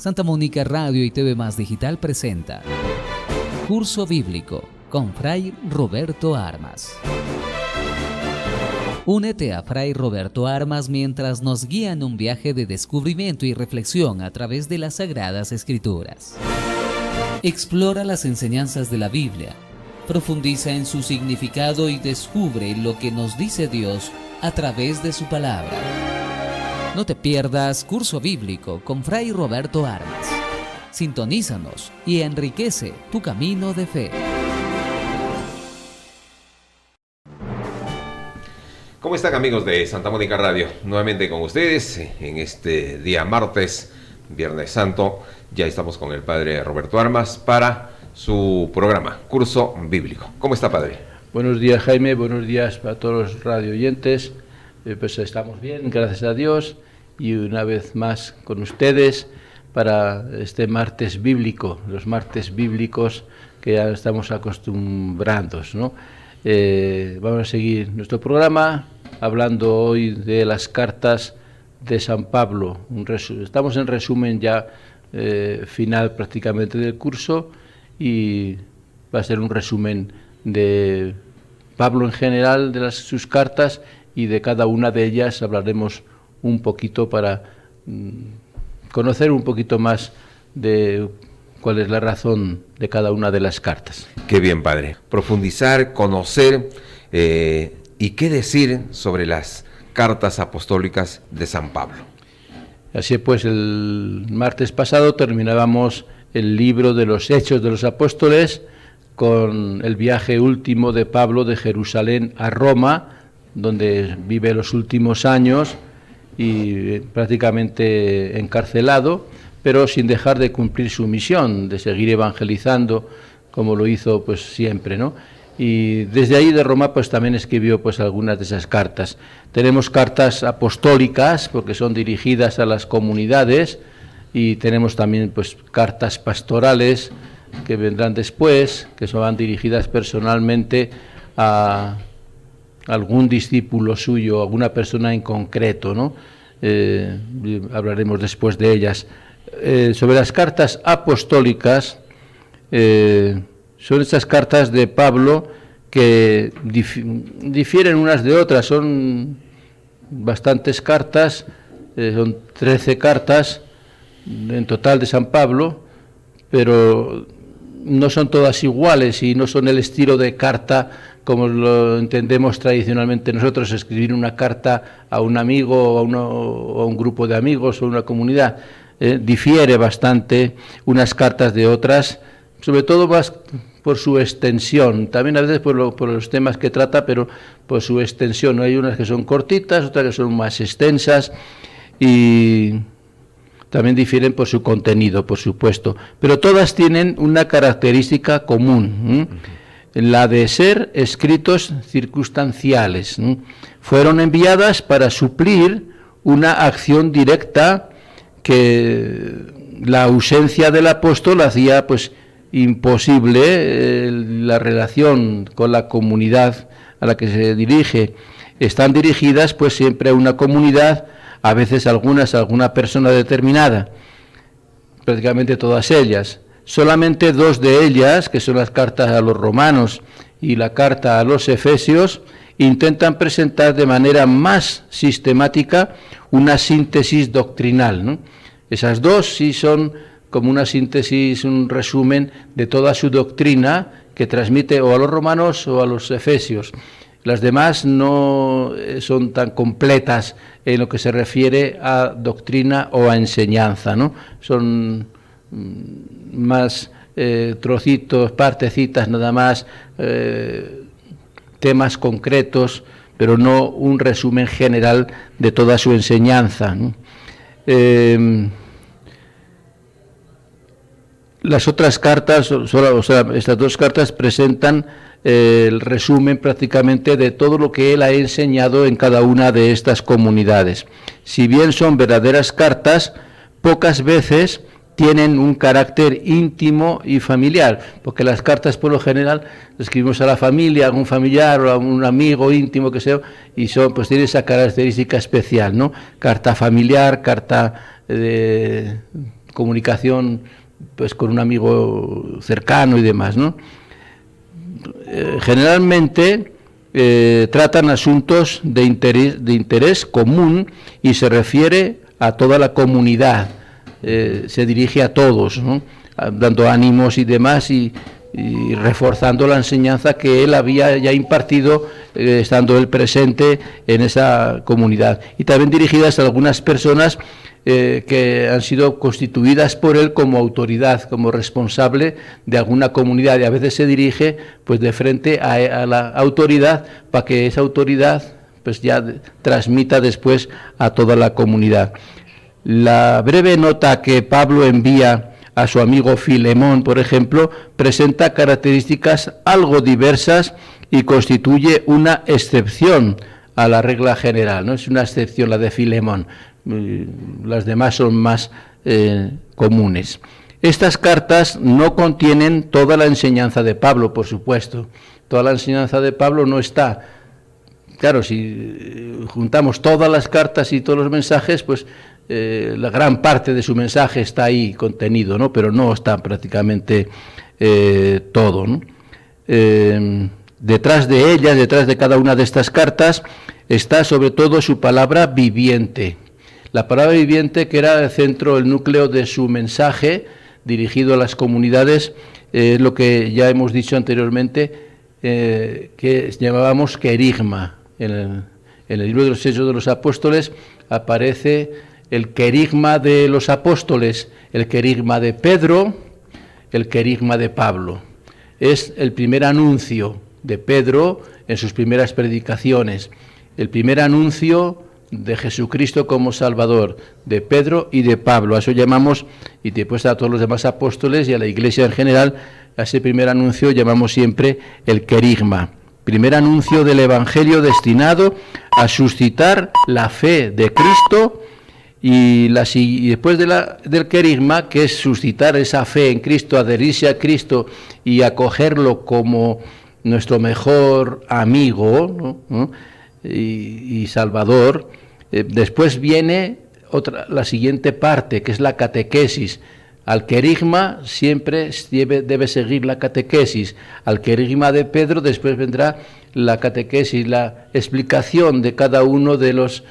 Santa Mónica Radio y TV Más Digital presenta Curso Bíblico con Fray Roberto Armas. Únete a Fray Roberto Armas mientras nos guía en un viaje de descubrimiento y reflexión a través de las Sagradas Escrituras. Explora las enseñanzas de la Biblia, profundiza en su significado y descubre lo que nos dice Dios a través de su palabra. No te pierdas Curso Bíblico con Fray Roberto Armas. Sintonízanos y enriquece tu camino de fe. ¿Cómo están, amigos de Santa Mónica Radio? Nuevamente con ustedes en este día martes, Viernes Santo. Ya estamos con el Padre Roberto Armas para su programa, Curso Bíblico. ¿Cómo está, Padre? Buenos días, Jaime. Buenos días para todos los radio oyentes. Pues estamos bien, gracias a Dios, y una vez más con ustedes para este martes bíblico, los martes bíblicos que ya estamos acostumbrados, ¿no? Vamos a seguir nuestro programa hablando hoy de las cartas de San Pablo. Estamos en resumen ya final prácticamente del curso, y va a ser un resumen de Pablo en general, de sus cartas, y de cada una de ellas hablaremos un poquito para conocer un poquito más de cuál es la razón de cada una de las cartas. Qué bien, Padre. Profundizar, conocer y qué decir sobre las cartas apostólicas de San Pablo. Así pues, el martes pasado terminábamos el libro de los Hechos de los Apóstoles con el viaje último de Pablo de Jerusalén a Roma, donde vive los últimos años y prácticamente encarcelado, pero sin dejar de cumplir su misión, de seguir evangelizando, como lo hizo pues siempre, ¿no? Y desde ahí de Roma pues también escribió pues algunas de esas cartas. Tenemos cartas apostólicas, porque son dirigidas a las comunidades, y tenemos también pues cartas pastorales que vendrán después, que son dirigidas personalmente a algún discípulo suyo, alguna persona en concreto, ¿no? Hablaremos después de ellas. Sobre las cartas apostólicas, son estas cartas de Pablo que difieren unas de otras. Son bastantes cartas, son 13 cartas en total de San Pablo, pero no son todas iguales y no son el estilo de carta como lo entendemos tradicionalmente nosotros, escribir una carta a un amigo o a un grupo de amigos o una comunidad. Difiere bastante unas cartas de otras, sobre todo más por su extensión, también a veces por los temas que trata, pero por su extensión. Hay unas que son cortitas, otras que son más extensas, y también difieren por su contenido, por supuesto, pero todas tienen una característica común, la de ser escritos circunstanciales. Fueron enviadas para suplir una acción directa que la ausencia del apóstol hacía pues imposible la relación con la comunidad a la que se dirige. Están dirigidas pues siempre a una comunidad, a veces a alguna persona determinada, prácticamente todas ellas. Solamente dos de ellas, que son las cartas a los romanos y la carta a los efesios, intentan presentar de manera más sistemática una síntesis doctrinal, ¿no? Esas dos sí son como una síntesis, un resumen de toda su doctrina que transmite o a los romanos o a los efesios. Las demás no son tan completas en lo que se refiere a doctrina o a enseñanza, ¿no? Son más trocitos, partecitas nada más, temas concretos, pero no un resumen general de toda su enseñanza, ¿no? Las otras cartas, estas dos cartas presentan el resumen prácticamente de todo lo que él ha enseñado en cada una de estas comunidades. Si bien son verdaderas cartas, pocas veces tienen un carácter íntimo y familiar, porque las cartas por lo general escribimos a la familia, a algún familiar o a un amigo íntimo que sea, y son, pues tiene esa característica especial, ¿no? Carta familiar, carta comunicación pues con un amigo cercano y demás, ¿no? Generalmente tratan asuntos de interés común y se refiere a toda la comunidad, se dirige a todos, ¿no? Dando ánimos y demás y reforzando la enseñanza que él había ya impartido, estando él presente en esa comunidad. Y también dirigidas a algunas personas que han sido constituidas por él como autoridad, como responsable de alguna comunidad, y a veces se dirige pues de frente a la autoridad para que esa autoridad pues ya transmita después a toda la comunidad. La breve nota que Pablo envía a su amigo Filemón, por ejemplo, presenta características algo diversas y constituye una excepción a la regla general, ¿no? Es una excepción la de Filemón, las demás son más comunes. Estas cartas no contienen toda la enseñanza de Pablo, por supuesto. Toda la enseñanza de Pablo no está. Claro, si juntamos todas las cartas y todos los mensajes, pues la gran parte de su mensaje está ahí contenido, ¿no? Pero no está prácticamente todo, ¿no? Detrás de ellas, detrás de cada una de estas cartas, está sobre todo su palabra viviente. La palabra viviente, que era el centro, el núcleo de su mensaje dirigido a las comunidades, lo que ya hemos dicho anteriormente, que llamábamos querigma. En el libro de los Hechos de los Apóstoles aparece el querigma de los apóstoles, el querigma de Pedro, el querigma de Pablo. Es el primer anuncio de Pedro en sus primeras predicaciones, el primer anuncio de Jesucristo como Salvador, de Pedro y de Pablo. A eso llamamos, y después a todos los demás apóstoles y a la Iglesia en general, a ese primer anuncio llamamos siempre el querigma. Primer anuncio del Evangelio destinado a suscitar la fe de Cristo y después del querigma, que es suscitar esa fe en Cristo, adherirse a Cristo y acogerlo como nuestro mejor amigo, ¿no? y Salvador. Después viene la siguiente parte, que es la catequesis. Al querigma siempre debe seguir la catequesis. Al querigma de Pedro después vendrá la catequesis, la explicación de cada uno de los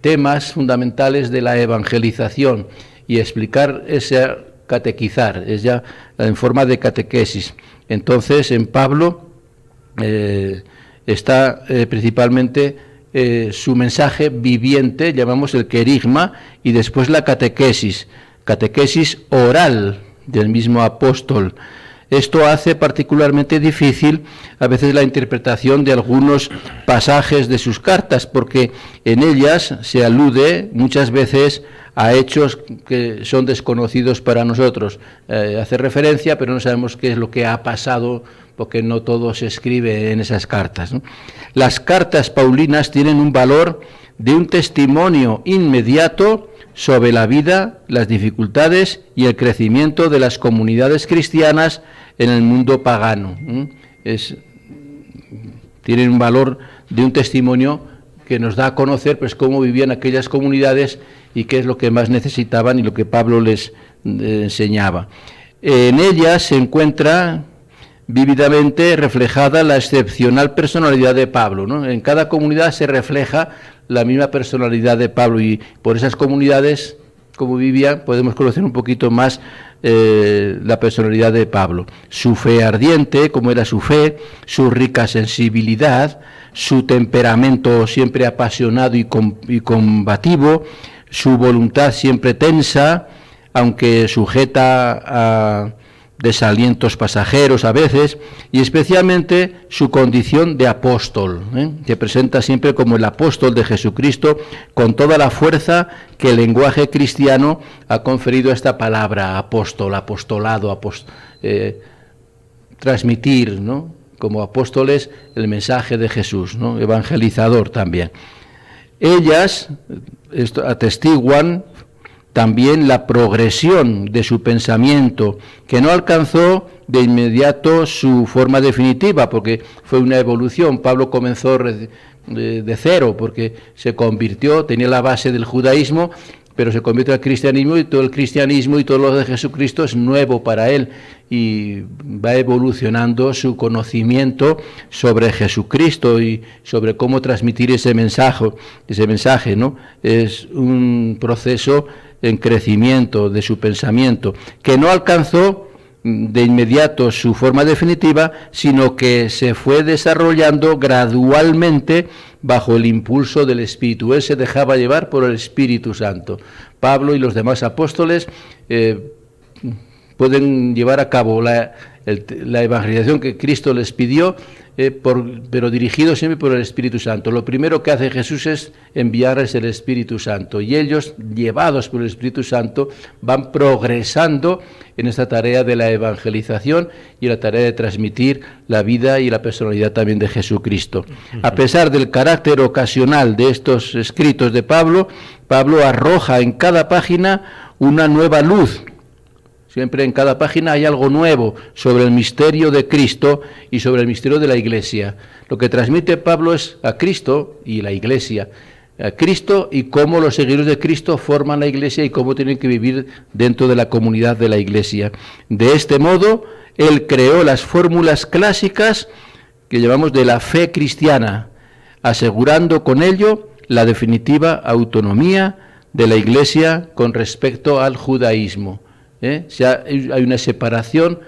temas fundamentales de la evangelización, y explicar ese catequizar, es ya en forma de catequesis. Entonces en Pablo está principalmente su mensaje viviente, llamamos el querigma, y después la catequesis oral del mismo apóstol. Esto hace particularmente difícil a veces la interpretación de algunos pasajes de sus cartas, porque en ellas se alude muchas veces a hechos que son desconocidos para nosotros. Hace referencia, pero no sabemos qué es lo que ha pasado, porque no todo se escribe en esas cartas, ¿no? Las cartas paulinas tienen un valor de un testimonio inmediato sobre la vida, las dificultades y el crecimiento de las comunidades cristianas en el mundo pagano. Tienen un valor de un testimonio que nos da a conocer pues cómo vivían aquellas comunidades y qué es lo que más necesitaban y lo que Pablo les enseñaba. En ellas se encuentra vívidamente reflejada la excepcional personalidad de Pablo, ¿no? En cada comunidad se refleja la misma personalidad de Pablo, y por esas comunidades, como vivían, podemos conocer un poquito más la personalidad de Pablo. Su fe ardiente, como era su fe, su rica sensibilidad, su temperamento siempre apasionado y combativo, su voluntad siempre tensa, aunque sujeta a desalientos pasajeros a veces, y especialmente su condición de apóstol, que presenta siempre como el apóstol de Jesucristo, con toda la fuerza que el lenguaje cristiano ha conferido a esta palabra, apóstol, apostolado, transmitir, ¿no?, como apóstoles el mensaje de Jesús, ¿no?, evangelizador también. Ellas atestiguan también la progresión de su pensamiento, que no alcanzó de inmediato su forma definitiva, porque fue una evolución. Pablo comenzó de cero, porque se convirtió, tenía la base del judaísmo, pero se convierte al cristianismo y todo el cristianismo y todo lo de Jesucristo es nuevo para él y va evolucionando su conocimiento sobre Jesucristo y sobre cómo transmitir ese mensaje, ¿no? Es un proceso en crecimiento de su pensamiento, que no alcanzó de inmediato su forma definitiva, sino que se fue desarrollando gradualmente bajo el impulso del Espíritu. Él se dejaba llevar por el Espíritu Santo. Pablo y los demás apóstoles pueden llevar a cabo la evangelización que Cristo les pidió, pero dirigido siempre por el Espíritu Santo. Lo primero que hace Jesús es enviarles el Espíritu Santo, y ellos, llevados por el Espíritu Santo, van progresando en esta tarea de la evangelización y la tarea de transmitir la vida y la personalidad también de Jesucristo. A pesar del carácter ocasional de estos escritos de Pablo, Pablo arroja en cada página una nueva luz. Siempre en cada página hay algo nuevo sobre el misterio de Cristo y sobre el misterio de la Iglesia. Lo que transmite Pablo es a Cristo y la Iglesia. A Cristo y cómo los seguidores de Cristo forman la Iglesia y cómo tienen que vivir dentro de la comunidad de la Iglesia. De este modo, él creó las fórmulas clásicas que llamamos de la fe cristiana, asegurando con ello la definitiva autonomía de la Iglesia con respecto al judaísmo. O sea, hay una separación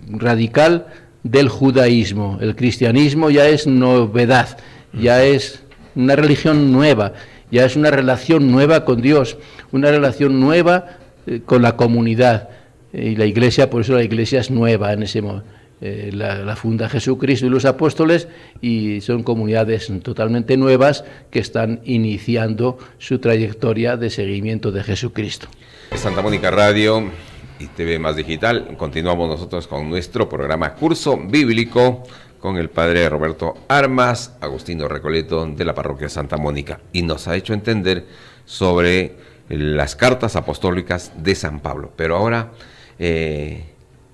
radical del judaísmo. El cristianismo ya es novedad, ya es una religión nueva, ya es una relación nueva con Dios, una relación nueva con la comunidad. Y la Iglesia, por eso la Iglesia es nueva en ese modo. La funda Jesucristo y los apóstoles, y son comunidades totalmente nuevas que están iniciando su trayectoria de seguimiento de Jesucristo. Santa Mónica Radio y TV Más Digital, continuamos nosotros con nuestro programa Curso Bíblico con el padre Roberto Armas, Agustino Recoleto de la parroquia Santa Mónica, y nos ha hecho entender sobre las cartas apostólicas de San Pablo. Pero ahora, ¿qué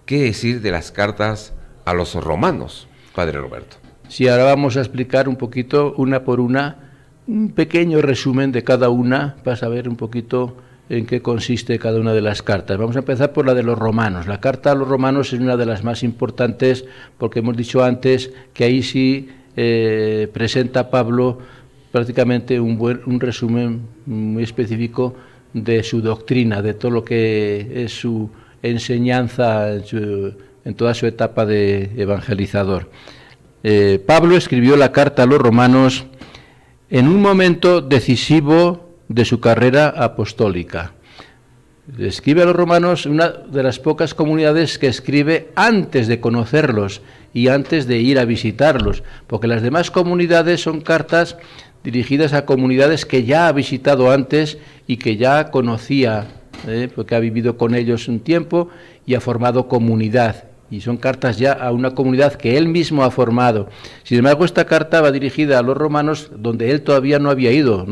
decir de las cartas a los romanos, padre Roberto? Sí, ahora vamos a explicar un poquito, una por una, un pequeño resumen de cada una, para saber un poquito en qué consiste cada una de las cartas. Vamos a empezar por la de los romanos. La carta a los romanos es una de las más importantes, porque hemos dicho antes que ahí sí presenta Pablo prácticamente un resumen muy específico de su doctrina, de todo lo que es su enseñanza en toda su etapa de evangelizador. Pablo escribió la carta a los romanos en un momento decisivo de su carrera apostólica. Escribe a los romanos, una de las pocas comunidades que escribe antes de conocerlos y antes de ir a visitarlos, porque las demás comunidades son cartas dirigidas a comunidades que ya ha visitado antes y que ya conocía, porque ha vivido con ellos un tiempo y ha formado comunidad. Y son cartas ya a una comunidad que él mismo ha formado. Sin embargo, esta carta va dirigida a los romanos, donde él todavía no había ido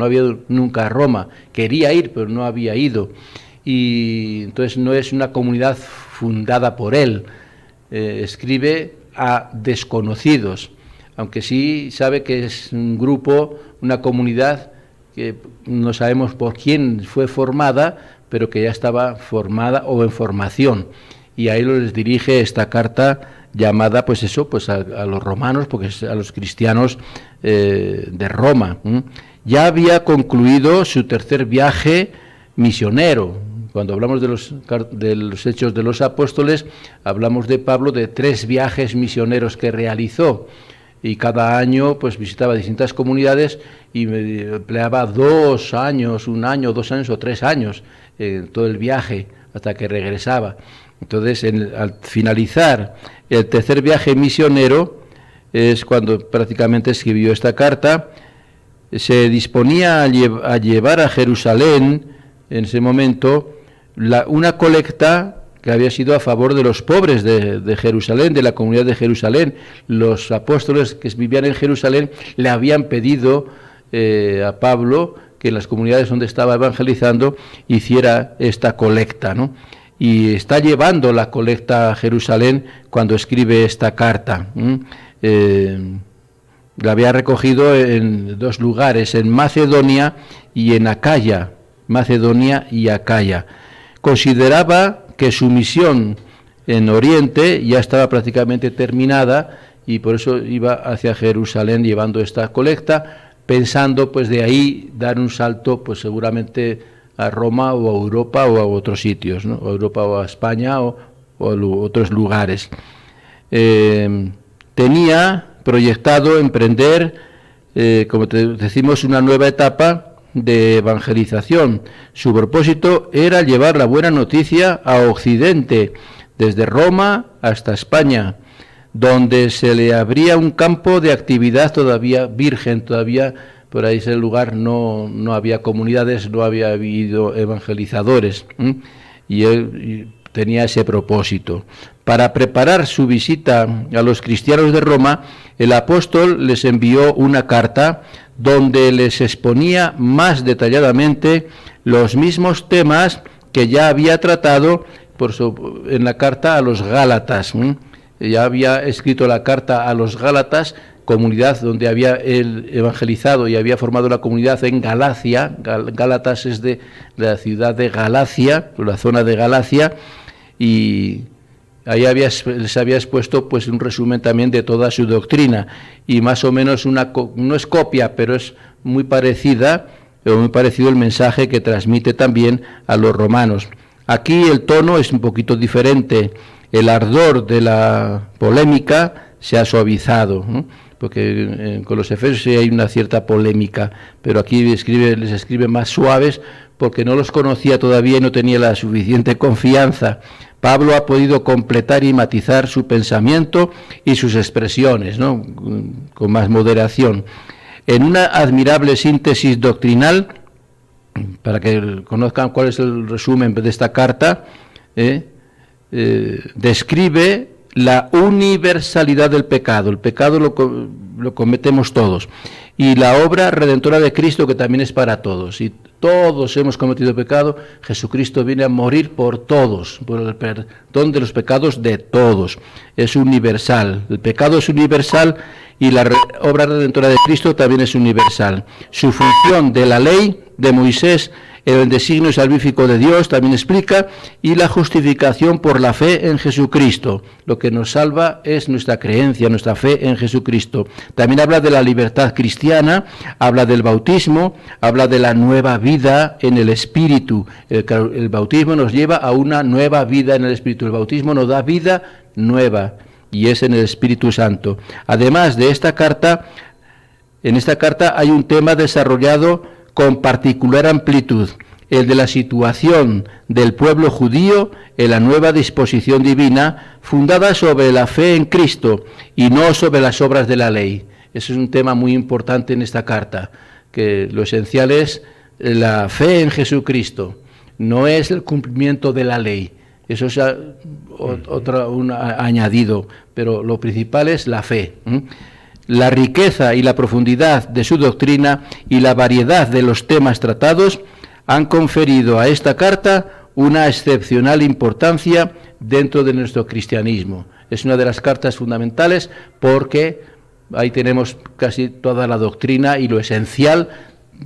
nunca a Roma. Quería ir, pero no había ido. Y entonces no es una comunidad fundada por él. Escribe a desconocidos, aunque sí sabe que es un grupo, una comunidad que no sabemos por quién fue formada, pero que ya estaba formada o en formación. Y ahí les dirige esta carta llamada, pues eso, pues a los romanos, porque es a los cristianos de Roma. Ya había concluido su tercer viaje misionero. Cuando hablamos de los Hechos de los Apóstoles, hablamos de Pablo de 3 viajes misioneros que realizó. Y cada año pues visitaba distintas comunidades y empleaba 2 años, 1 año, 2 años o 3 años en todo el viaje hasta que regresaba. Entonces, al finalizar el tercer viaje misionero, es cuando prácticamente escribió esta carta. Se disponía a llevar a Jerusalén, en ese momento, una colecta que había sido a favor de los pobres de Jerusalén, de la comunidad de Jerusalén. Los apóstoles que vivían en Jerusalén le habían pedido a Pablo que en las comunidades donde estaba evangelizando hiciera esta colecta, ¿no? Y está llevando la colecta a Jerusalén cuando escribe esta carta. La había recogido en 2 lugares, en Macedonia y en Acaya. Macedonia y Acaya. Consideraba que su misión en Oriente ya estaba prácticamente terminada y por eso iba hacia Jerusalén llevando esta colecta, pensando pues de ahí dar un salto pues seguramente a Roma o a Europa o a otros sitios, ¿no? A Europa o a España o a otros lugares. Tenía proyectado emprender, como decimos, una nueva etapa de evangelización. Su propósito era llevar la buena noticia a Occidente, desde Roma hasta España, donde se le abría un campo de actividad todavía virgen, todavía por ahí ese lugar no había comunidades, no había habido evangelizadores, y él tenía ese propósito. Para preparar su visita a los cristianos de Roma, el apóstol les envió una carta donde les exponía más detalladamente los mismos temas que ya había tratado en la carta a los Gálatas. Ya había escrito la carta a los Gálatas, comunidad donde había él evangelizado y había formado la comunidad en Galacia. Gálatas es de la ciudad de Galacia, la zona de Galacia, y ahí les había expuesto pues un resumen también de toda su doctrina, y más o menos no es copia, pero es muy parecida, o muy parecido el mensaje que transmite también a los romanos. Aquí el tono es un poquito diferente, el ardor de la polémica se ha suavizado, ¿no? Porque con los efesios sí hay una cierta polémica, pero aquí les escribe más suaves porque no los conocía todavía y no tenía la suficiente confianza. Pablo ha podido completar y matizar su pensamiento y sus expresiones, ¿no? Con más moderación. En una admirable síntesis doctrinal, para que conozcan cuál es el resumen de esta carta, describe la universalidad del pecado. El pecado lo cometemos todos, y la obra redentora de Cristo, que también es para todos. Y todos hemos cometido pecado. Jesucristo viene a morir por todos, por el perdón de los pecados de todos. Es universal. El pecado es universal y la obra redentora de Cristo también es universal. Su función de la ley de Moisés, el designio salvífico de Dios, también explica, y la justificación por la fe en Jesucristo. Lo que nos salva es nuestra creencia, nuestra fe en Jesucristo. También habla de la libertad cristiana, habla del bautismo, habla de la nueva vida en el Espíritu. El bautismo nos lleva a una nueva vida en el Espíritu. El bautismo nos da vida nueva, y es en el Espíritu Santo. Además de esta carta, en esta carta hay un tema desarrollado con particular amplitud, el de la situación del pueblo judío en la nueva disposición divina, fundada sobre la fe en Cristo y no sobre las obras de la ley. Ese es un tema muy importante en esta carta, que lo esencial es la fe en Jesucristo, no es el cumplimiento de la ley. Eso es un añadido, pero lo principal es la fe. La riqueza y la profundidad de su doctrina y la variedad de los temas tratados han conferido a esta carta una excepcional importancia dentro de nuestro cristianismo. Es una de las cartas fundamentales porque ahí tenemos casi toda la doctrina y lo esencial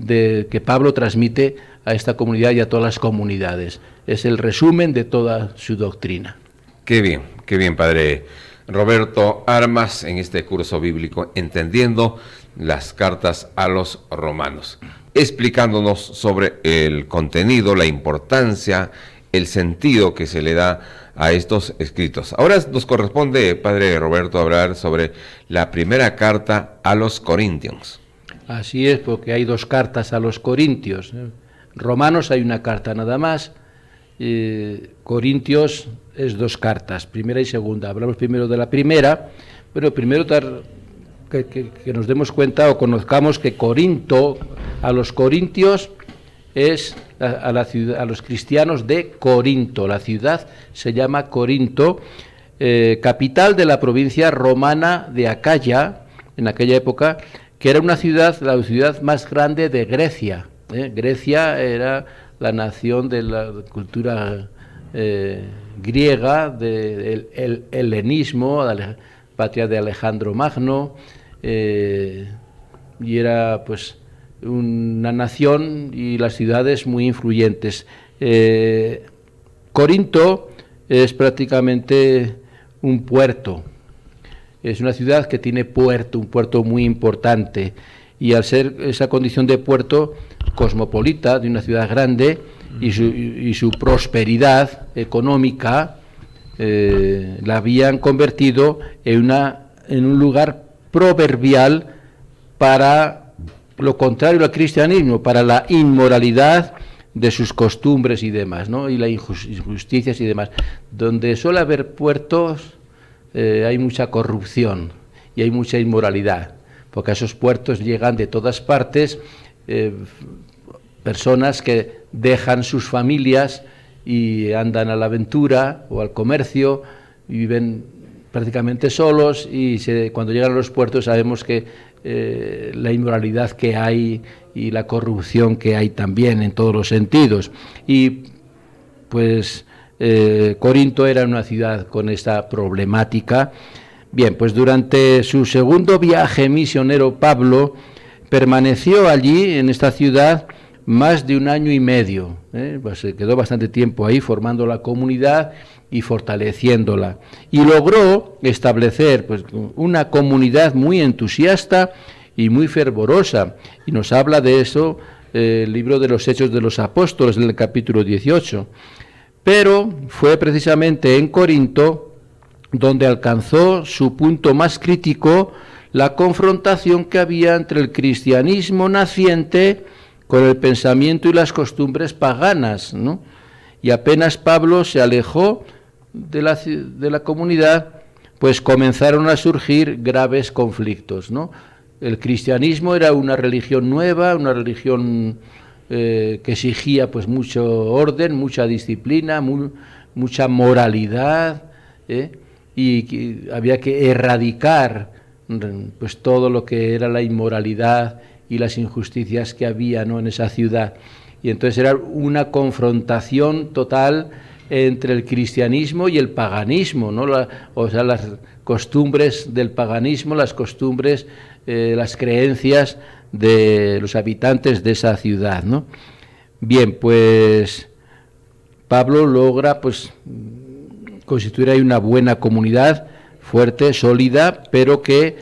que Pablo transmite a esta comunidad y a todas las comunidades. Es el resumen de toda su doctrina. Qué bien, Padre Roberto Armas, en este curso bíblico Entendiendo las cartas a los romanos, explicándonos sobre el contenido, la importancia, el sentido que se le da a estos escritos. Ahora nos corresponde, Padre Roberto, hablar sobre la primera carta a los Corintios. Así es, porque hay dos cartas a los Corintios. Romanos hay una carta nada más, Corintios es dos cartas, primera y segunda. Hablamos primero de la primera, pero primero que nos demos cuenta o conozcamos que Corinto, a los corintios, es a los cristianos de Corinto. La ciudad se llama Corinto, capital de la provincia romana de Acaya, en aquella época, que era la ciudad más grande de Grecia. Grecia era la nación de la cultura griega, del helenismo, patria de Alejandro Magno, y era pues una nación y las ciudades muy influyentes. Corinto es prácticamente un puerto, es una ciudad que tiene puerto, un puerto muy importante, y al ser esa condición de puerto cosmopolita, de una ciudad grande, y su prosperidad económica, la habían convertido en un lugar proverbial para lo contrario al cristianismo, para la inmoralidad de sus costumbres y demás, ¿no? Y las injusticias y demás. Donde suele haber puertos, hay mucha corrupción y hay mucha inmoralidad, porque a esos puertos llegan de todas partes personas que dejan sus familias y andan a la aventura o al comercio y viven prácticamente solos, y cuando llegan a los puertos sabemos que la inmoralidad que hay y la corrupción que hay también en todos los sentidos. Y pues Corinto era una ciudad con esta problemática. Bien, pues durante su segundo viaje misionero, Pablo permaneció allí en esta ciudad más de 1 año y medio, pues se quedó bastante tiempo ahí formando la comunidad y fortaleciéndola, y logró establecer pues una comunidad muy entusiasta y muy fervorosa, y nos habla de eso el libro de los Hechos de los Apóstoles en el capítulo 18. Pero fue precisamente en Corinto donde alcanzó su punto más crítico la confrontación que había entre el cristianismo naciente con el pensamiento y las costumbres paganas, ¿no? Y apenas Pablo se alejó de la comunidad, pues comenzaron a surgir graves conflictos, ¿no? El cristianismo era una religión nueva, una religión que exigía pues mucho orden, mucha disciplina, mucha moralidad, y había que erradicar pues todo lo que era la inmoralidad y las injusticias que había, ¿no?, en esa ciudad. Y entonces era una confrontación total entre el cristianismo y el paganismo, ¿no? O sea, las costumbres del paganismo, las costumbres, las creencias de los habitantes de esa ciudad, ¿no? Bien, pues Pablo logra pues constituir ahí una buena comunidad, fuerte, sólida, pero que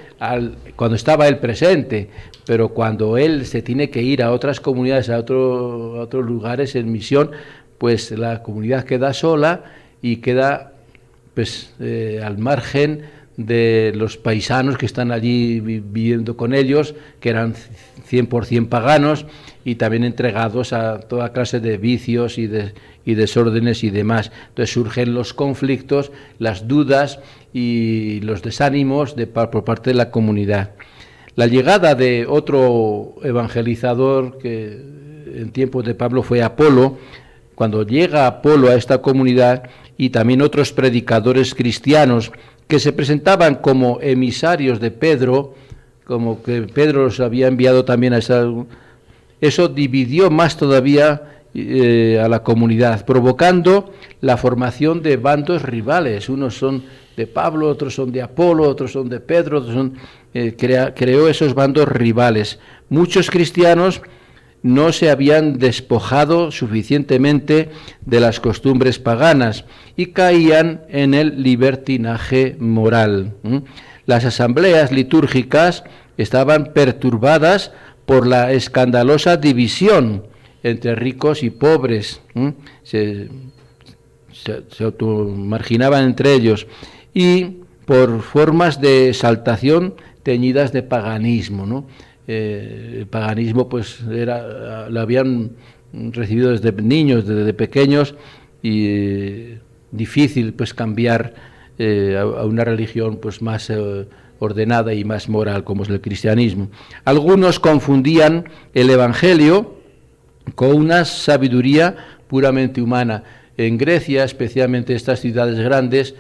cuando estaba él presente, pero cuando él se tiene que ir a otras comunidades, a otros lugares en misión, pues la comunidad queda sola y queda pues al margen de los paisanos que están allí viviendo con ellos, que eran 100% paganos y también entregados a toda clase de vicios y desórdenes y demás. Entonces surgen los conflictos, las dudas y los desánimos por parte de la comunidad. La llegada de otro evangelizador que en tiempos de Pablo fue Apolo. Cuando llega Apolo a esta comunidad, y también otros predicadores cristianos que se presentaban como emisarios de Pedro, como que Pedro los había enviado también a esa... Eso dividió más todavía a la comunidad, provocando la formación de bandos rivales. Unos son de Pablo, otros son de Apolo, otros son de Pedro, otros son... creó esos bandos rivales. Muchos cristianos no se habían despojado suficientemente de las costumbres paganas y caían en el libertinaje moral. Las asambleas litúrgicas estaban perturbadas por la escandalosa división entre ricos y pobres. Se automarginaban entre ellos, y por formas de exaltación teñidas de paganismo, ¿no? El paganismo pues lo habían recibido desde niños, desde pequeños, y difícil pues cambiar a una religión pues más ordenada y más moral como es el cristianismo. Algunos confundían el evangelio con una sabiduría puramente humana. En Grecia, especialmente estas ciudades grandes,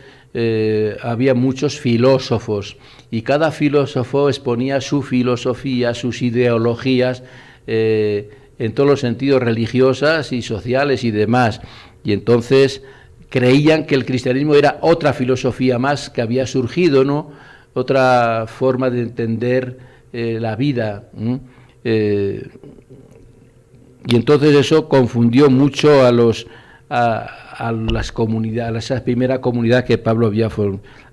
había muchos filósofos, y cada filósofo exponía su filosofía, sus ideologías, en todos los sentidos, religiosas y sociales y demás, y entonces creían que el cristianismo era otra filosofía más que había surgido, ¿no? Otra forma de entender la vida, y entonces eso confundió mucho a las comunidades, a esa primera comunidad que Pablo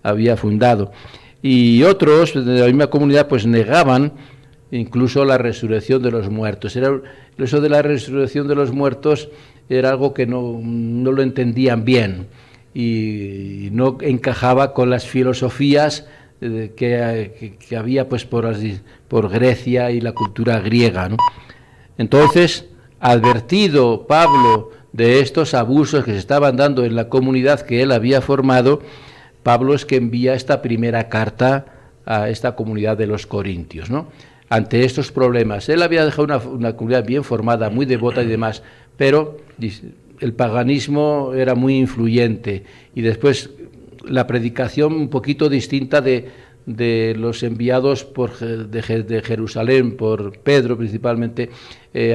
había fundado. Y otros de la misma comunidad pues negaban incluso la resurrección de los muertos. Eso de la resurrección de los muertos era algo que no lo entendían bien y no encajaba con las filosofías que había pues por Grecia y la cultura griega, ¿no? Entonces, advertido Pablo de estos abusos que se estaban dando en la comunidad que él había formado, Pablo es que envía esta primera carta a esta comunidad de los corintios, ¿no? Ante estos problemas. Él había dejado una comunidad bien formada, muy devota y demás, pero el paganismo era muy influyente y después la predicación un poquito distinta de los enviados de Jerusalén, por Pedro principalmente,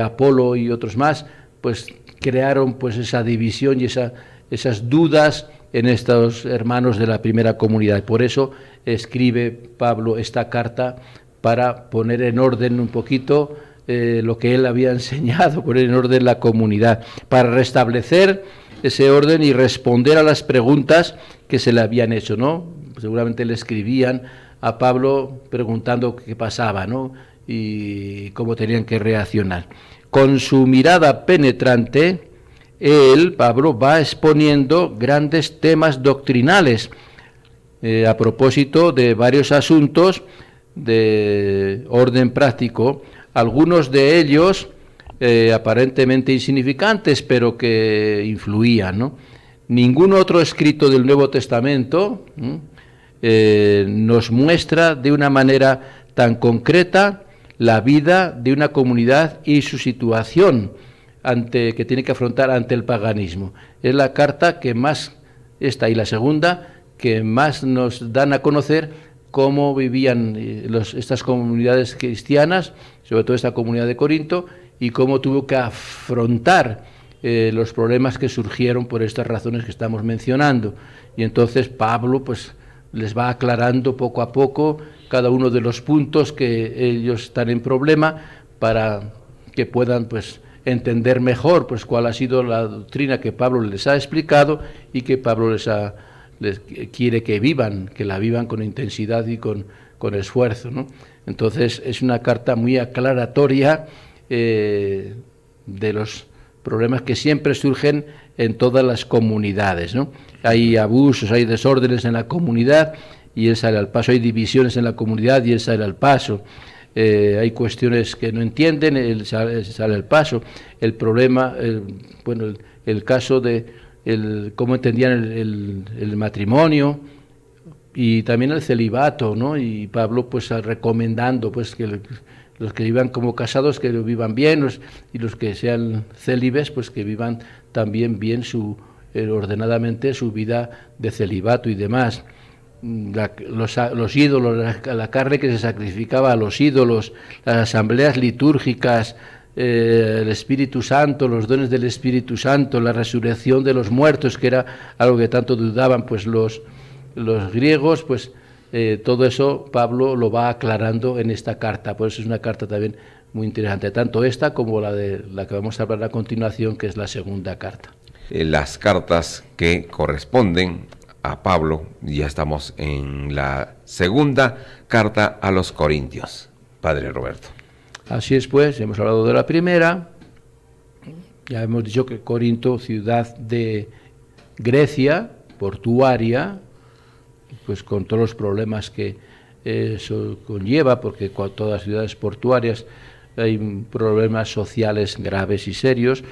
Apolo y otros más, pues crearon pues esa división y esas dudas en estos hermanos de la primera comunidad. Por eso escribe Pablo esta carta para poner en orden un poquito lo que él había enseñado, poner en orden la comunidad, para restablecer ese orden y responder a las preguntas que se le habían hecho, ¿no? Seguramente le escribían a Pablo preguntando qué pasaba, ¿no? Y cómo tenían que reaccionar. Con su mirada penetrante, Pablo, va exponiendo grandes temas doctrinales a propósito de varios asuntos de orden práctico, algunos de ellos aparentemente insignificantes, pero que influían, ¿no? Ningún otro escrito del Nuevo Testamento nos muestra de una manera tan concreta la vida de una comunidad y su situación que tiene que afrontar ante el paganismo. Es la carta que más, esta y la segunda, que más nos dan a conocer cómo vivían estas comunidades cristianas, sobre todo esta comunidad de Corinto, y cómo tuvo que afrontar los problemas que surgieron por estas razones que estamos mencionando. Y entonces Pablo pues les va aclarando poco a poco cada uno de los puntos que ellos están en problema, para que puedan pues entender mejor pues cuál ha sido la doctrina que Pablo les ha explicado y que Pablo les quiere que la vivan con intensidad y con esfuerzo, ¿no? Entonces es una carta muy aclaratoria de los problemas que siempre surgen en todas las comunidades, ¿no? Hay abusos, hay desórdenes en la comunidad y él sale al paso, hay divisiones en la comunidad y él sale al paso, hay cuestiones que no entienden, él sale al paso. El problema, el caso de cómo entendían el matrimonio y también el celibato, ¿no? Y Pablo pues recomendando pues que los que vivan como casados que lo vivan bien, y los que sean célibes pues que vivan también bien ordenadamente su vida de celibato y demás. Los ídolos, la carne que se sacrificaba a los ídolos, las asambleas litúrgicas, el Espíritu Santo, los dones del Espíritu Santo, la resurrección de los muertos, que era algo que tanto dudaban pues los griegos, pues todo eso Pablo lo va aclarando en esta carta. Por eso es una carta también muy interesante, tanto esta como la que vamos a hablar a continuación, que es la segunda carta. Las cartas que corresponden a Pablo, ya estamos en la segunda carta a los Corintios, Padre Roberto. Así es, pues, hemos hablado de la primera, ya hemos dicho que Corinto, ciudad de Grecia, portuaria, pues con todos los problemas que eso conlleva, porque con todas las ciudades portuarias hay problemas sociales graves y serios.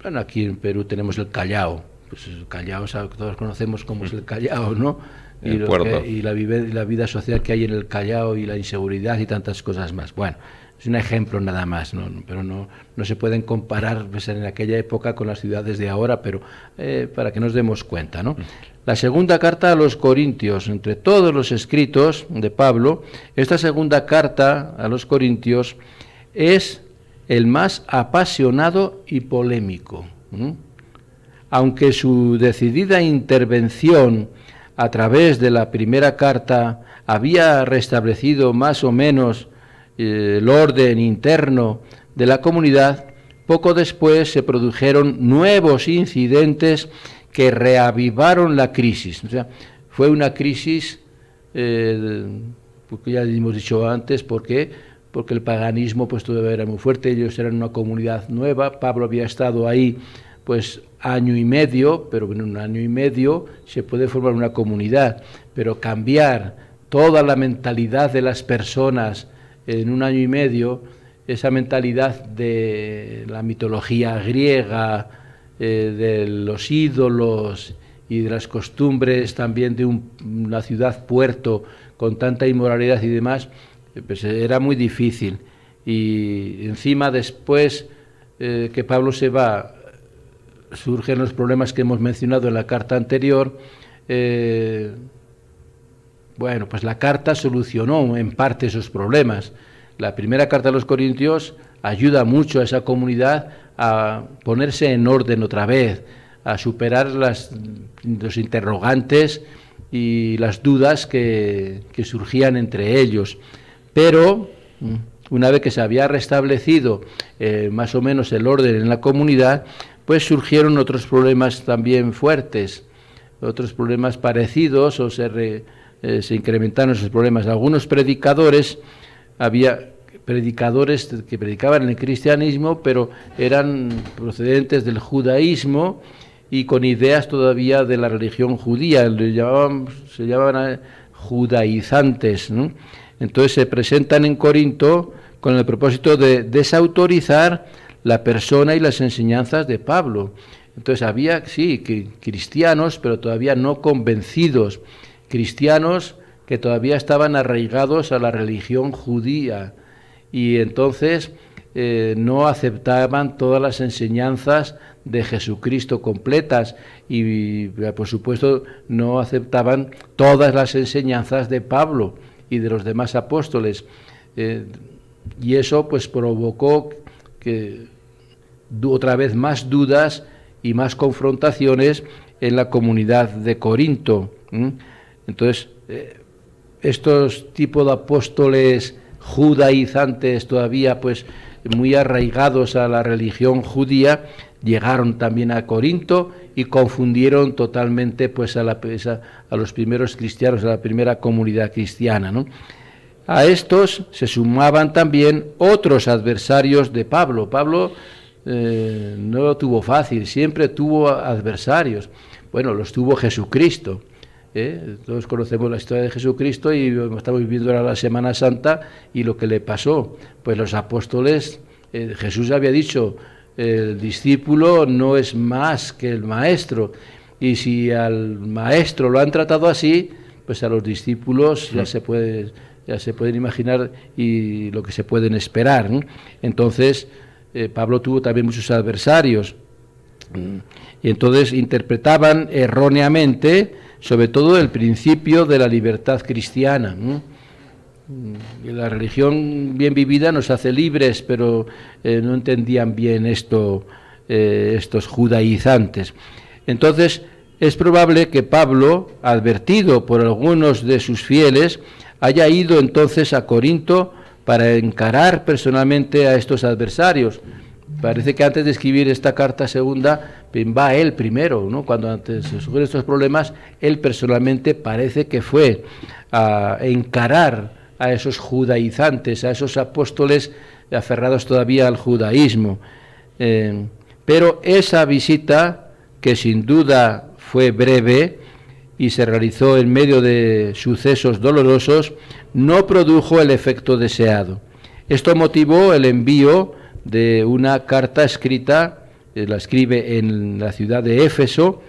Bueno, aquí en Perú tenemos el Callao, pues el Callao, todos conocemos cómo es el Callao, ¿no? Y la vida social que hay en el Callao y la inseguridad y tantas cosas más. Bueno, es un ejemplo nada más, ¿no? Pero no se pueden comparar pues, en aquella época con las ciudades de ahora, pero para que nos demos cuenta, ¿no? La segunda carta a los Corintios, entre todos los escritos de Pablo, esta segunda carta a los Corintios es el más apasionado y polémico. Aunque su decidida intervención a través de la primera carta había restablecido más o menos el orden interno de la comunidad, poco después se produjeron nuevos incidentes que reavivaron la crisis. O sea, fue una crisis, porque ya hemos dicho antes, porque el paganismo pues todavía era muy fuerte, ellos eran una comunidad nueva, Pablo había estado ahí pues año y medio, pero en un año y medio se puede formar una comunidad, pero cambiar toda la mentalidad de las personas en un año y medio, esa mentalidad de la mitología griega, de los ídolos y de las costumbres también de una ciudad puerto con tanta inmoralidad y demás, pues era muy difícil. Y encima después que Pablo se va, surgen los problemas que hemos mencionado en la carta anterior. Bueno, pues la carta solucionó en parte esos problemas. La primera carta a los Corintios ayuda mucho a esa comunidad a ponerse en orden otra vez, a superar los interrogantes y las dudas que surgían entre ellos. Pero una vez que se había restablecido más o menos el orden en la comunidad, pues surgieron otros problemas también fuertes, otros problemas parecidos, o se incrementaron esos problemas. Algunos predicadores, había predicadores que predicaban en el cristianismo, pero eran procedentes del judaísmo y con ideas todavía de la religión judía, se llamaban judaizantes, ¿no? Entonces se presentan en Corinto con el propósito de desautorizar la persona y las enseñanzas de Pablo. Entonces había, sí, cristianos, pero todavía no convencidos, cristianos que todavía estaban arraigados a la religión judía y entonces no aceptaban todas las enseñanzas de Jesucristo completas y, por supuesto, no aceptaban todas las enseñanzas de Pablo y de los demás apóstoles. Y eso pues provocó que otra vez más dudas y más confrontaciones en la comunidad de Corinto. Entonces, estos tipos de apóstoles judaizantes todavía pues muy arraigados a la religión judía llegaron también a Corinto y confundieron totalmente pues a los primeros cristianos, a la primera comunidad cristiana, ¿no? A estos se sumaban también otros adversarios de Pablo. Pablo no lo tuvo fácil, siempre tuvo adversarios. Bueno, los tuvo Jesucristo. Todos conocemos la historia de Jesucristo y estamos viviendo ahora la Semana Santa y lo que le pasó. Pues los apóstoles, Jesús había dicho, el discípulo no es más que el maestro, y si al maestro lo han tratado así, pues a los discípulos ya se pueden imaginar y lo que se pueden esperar, ¿no? Entonces Pablo tuvo también muchos adversarios y entonces interpretaban erróneamente sobre todo el principio de la libertad cristiana, ¿no? La religión bien vivida nos hace libres, pero no entendían bien esto estos judaizantes. Entonces es probable que Pablo, advertido por algunos de sus fieles, haya ido entonces a Corinto para encarar personalmente a estos adversarios. Parece que antes de escribir esta carta segunda, va él primero, ¿no? Cuando antes se surgieron estos problemas, él personalmente parece que fue a encarar a esos judaizantes, a esos apóstoles aferrados todavía al judaísmo. Pero esa visita, que sin duda fue breve y se realizó en medio de sucesos dolorosos, no produjo el efecto deseado. Esto motivó el envío de una carta escrita, la escribe en la ciudad de Éfeso,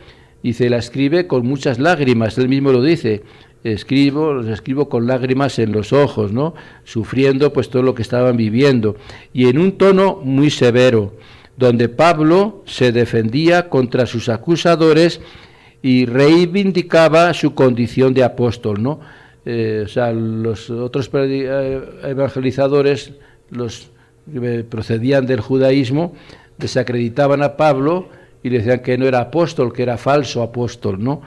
la escribe con muchas lágrimas, él mismo lo dice, los escribo con lágrimas en los ojos, ¿no? Sufriendo pues todo lo que estaban viviendo, y en un tono muy severo, donde Pablo se defendía contra sus acusadores y reivindicaba su condición de apóstol, ¿no? Los otros evangelizadores, los que procedían del judaísmo, desacreditaban a Pablo y le decían que no era apóstol, que era falso apóstol, ¿no?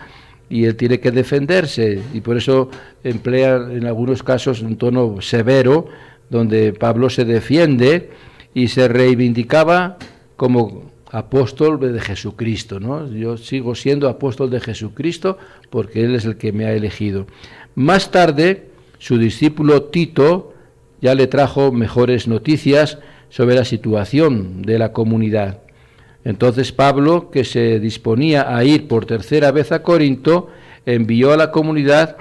Y él tiene que defenderse, y por eso emplea en algunos casos un tono severo donde Pablo se defiende y se reivindicaba como apóstol de Jesucristo, ¿no? Yo sigo siendo apóstol de Jesucristo porque Él es el que me ha elegido. Más tarde, su discípulo Tito ya le trajo mejores noticias sobre la situación de la comunidad. Entonces Pablo, que se disponía a ir por tercera vez a Corinto, envió a la comunidad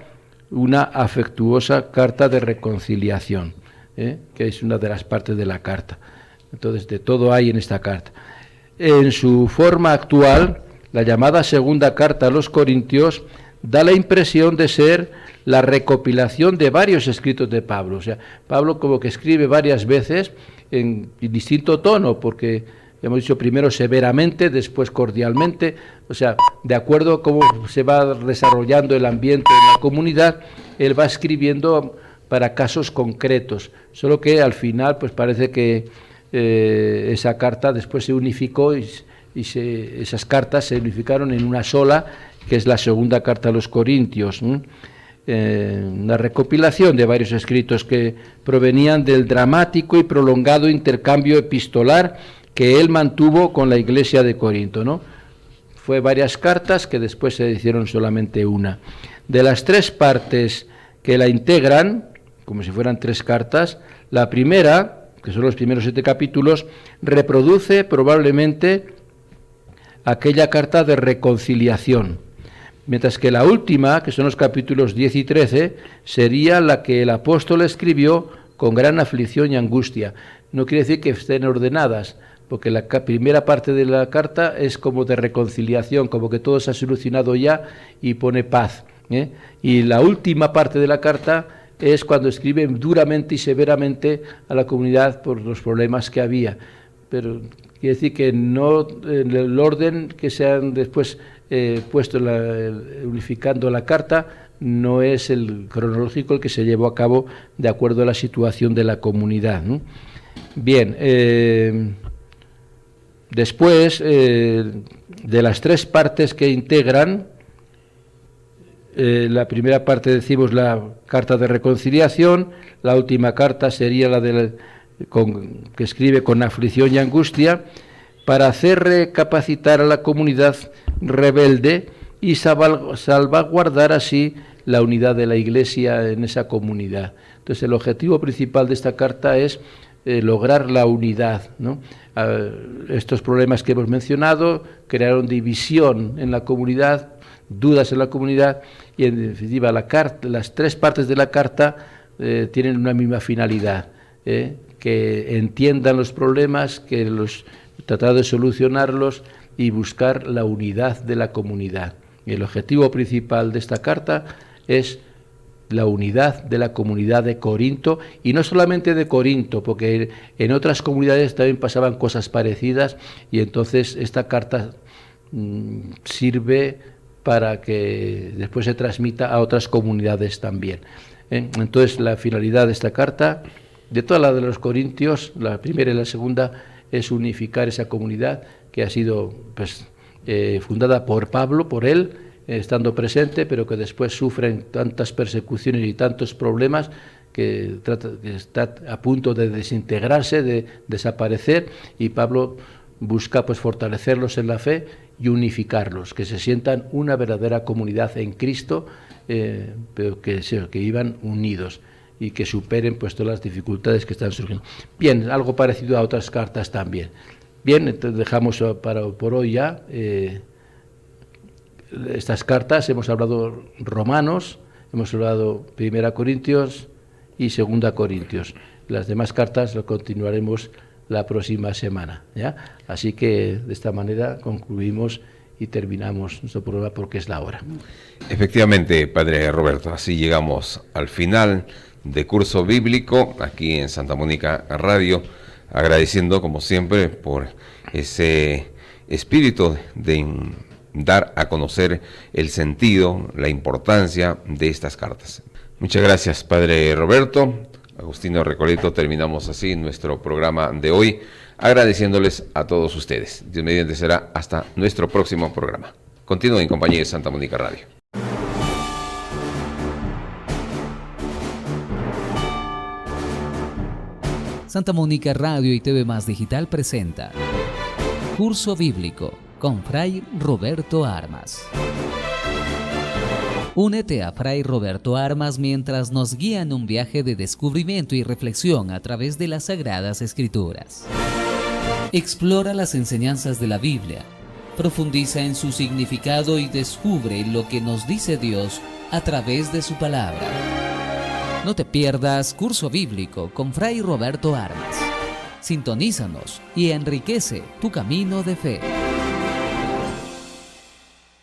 una afectuosa carta de reconciliación, que es una de las partes de la carta. Entonces, de todo hay en esta carta. En su forma actual, la llamada segunda carta a los Corintios da la impresión de ser la recopilación de varios escritos de Pablo. O sea, Pablo como que escribe varias veces en distinto tono, porque hemos dicho primero severamente, después cordialmente, o sea, de acuerdo a cómo se va desarrollando el ambiente en la comunidad, él va escribiendo para casos concretos, solo que al final pues parece que esa carta después se unificó y esas cartas se unificaron en una sola, que es la segunda carta a los Corintios, una recopilación de varios escritos que provenían del dramático y prolongado intercambio epistolar que él mantuvo con la iglesia de Corinto, ¿no? Fue varias cartas que después se hicieron solamente una. De las 3 partes que la integran, como si fueran 3 cartas, la primera, que son los primeros 7 capítulos, reproduce probablemente aquella carta de reconciliación, mientras que la última, que son los capítulos 10 y 13, sería la que el apóstol escribió con gran aflicción y angustia. No quiere decir que estén ordenadas, porque la primera parte de la carta es como de reconciliación, como que todo se ha solucionado ya y pone paz, y la última parte de la carta es cuando escribe duramente y severamente a la comunidad por los problemas que había. Pero quiere decir que no en el orden que se han después puesto unificando la carta, no es el cronológico el que se llevó a cabo de acuerdo a la situación de la comunidad, ¿no? Bien, después de las 3 partes que integran, la primera parte decimos la carta de reconciliación, la última carta sería la que escribe con aflicción y angustia, para hacer recapacitar a la comunidad rebelde y salvaguardar así la unidad de la Iglesia en esa comunidad. Entonces el objetivo principal de esta carta es lograr la unidad, ¿no? Estos problemas que hemos mencionado crearon división en la comunidad, dudas en la comunidad, y en definitiva las 3 partes de la carta tienen una misma finalidad, que entiendan los problemas, que tratar de solucionarlos y buscar la unidad de la comunidad. Y el objetivo principal de esta carta es la unidad de la comunidad de Corinto, y no solamente de Corinto, porque en otras comunidades también pasaban cosas parecidas, y entonces esta carta sirve para que después se transmita a otras comunidades también. Entonces la finalidad de esta carta, de todas las de los Corintios, la primera y la segunda, es unificar esa comunidad que ha sido pues, fundada por Pablo, por él, estando presente, pero que después sufren tantas persecuciones y tantos problemas que está a punto de desintegrarse, de desaparecer, y Pablo busca pues fortalecerlos en la fe y unificarlos, que se sientan una verdadera comunidad en Cristo, pero que vivan unidos y que superen pues todas las dificultades que están surgiendo. Bien, algo parecido a otras cartas también. Bien, entonces dejamos por hoy ya estas cartas. Hemos hablado Romanos, hemos hablado 1 Corintios y 2 Corintios. Las demás cartas lo continuaremos la próxima semana, ¿ya? Así que de esta manera concluimos y terminamos nuestro programa porque es la hora. Efectivamente, Padre Roberto, así llegamos al final de curso bíblico aquí en Santa Mónica Radio, agradeciendo como siempre por ese espíritu de dar a conocer el sentido, la importancia de estas cartas. Muchas gracias, Padre Roberto. Agustino Recoleto, terminamos así nuestro programa de hoy, agradeciéndoles a todos ustedes. Dios mediante será hasta nuestro próximo programa. Continúen en compañía de Santa Mónica Radio. Santa Mónica Radio y TV Más Digital presenta Curso Bíblico con Fray Roberto Armas. Únete a Fray Roberto Armas mientras nos guía en un viaje de descubrimiento y reflexión a través de las Sagradas Escrituras. Explora las enseñanzas de la Biblia, profundiza en su significado y descubre lo que nos dice Dios a través de su palabra. No te pierdas Curso Bíblico con Fray Roberto Armas. Sintonízanos y enriquece tu camino de fe.